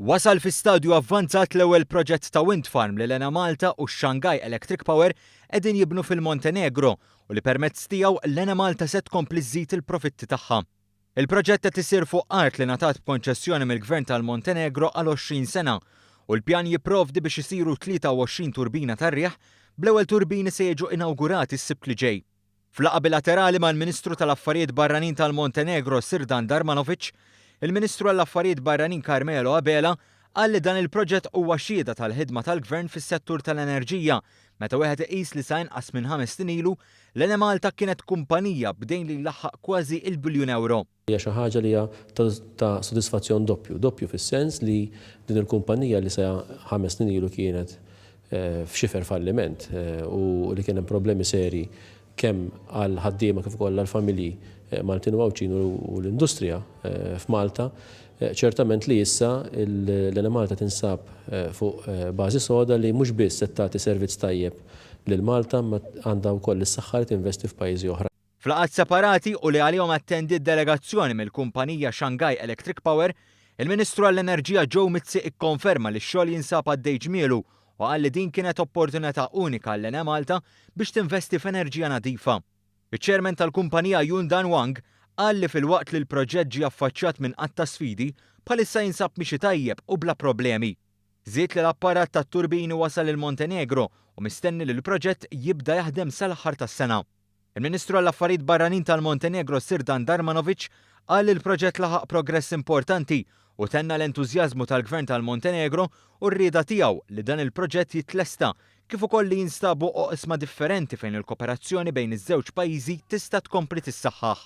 Wasal fi stadju avvanzat l-ewwel proġett ta' wind farm li Lena Malta u Shanghai Electric Power qegħdin jibnu fil-Montenegro u li permezz tiegħu Lena Malta se tkompli żżid il-profitti tagħha. Il-proġett qed isir fuq art li ngħatat b'konċessjoni mill-Gvern tal-Montenegro għal 20 sena u l-pjan jipprovdi biex isiru 23 turbina tar-riħ bl-ewwel turbini se jiġu inawgurati s-sibt li ġej. F'laqgħa bilaterali mal-Ministru tal-Affarijiet Barranin tal-Montenegro Srdan Darmanovic, il-Ministru għall-Affarijiet Barranin Carmelo Abela qal li dan il-proġett huwa xhieda tal-ħidma tal-Gvern fis-settur tal-enerġija meta wieħed iqis li sa inqas minn 5 snin ilu Lena Malta kienet kumpanija bdejn li laħħaq kważi il-biljun euro. Hija xi ħaġa li hija ta' sodisfazzjon doppju fis-sens li din il-kumpanija li sa 5 snin ilu kienet f'xifer falliment u li kien hemm problemi seri kemm għal ħaddiema kif ukoll għall-familji Maltin u Awċin u l-industrija f'Malta, ċertament li issa Lena Malta tinsab fuq bażi soda li mhux biss se tagħti servizz tajjeb lil Malta ma għandha wkoll is-saħħa li tinvesti f'pajjiżi oħra. F'laqgħat separati u li għalihom attendi d-delegazzjoni mill-kumpanija Shanghai Electric Power, il-Ministru għall-Enerġija Joe Mizzi ikkonferma li x-xogħol jinsab għaddej ġmielu u qal li din kienet opportunità unika għal Lena Malta biex tinvesti f'enerġija nadifa. Iċ-ċermen tal-kumpanija Yun Dan Wang qal li fil-waqt li l-proġett ġie affaċċjat minn qatt ta' sfidi bħalissa jinsab mixi tajjeb u bla problemi. Żied li l-apparat tat-turbini wasal il-Montenegro u mistenni li l-proġett jibda jaħdem sal-aħħar tas-sena. Il-Ministru għall-Affarijiet Barranin tal-Montenegro Srdan Darmanovic qal li l-proġett laħaq progress importanti u tenna l-entużjażmu tal-Gvern tal-Montenegro u r-rieda tiegħu li dan il-proġett jitlesta kif ukoll li jinstabu oqsma differenti fejn il-kooperazzjoni bejn iż-żewġ pajjiżi tista' tkompli tissaħħaħ.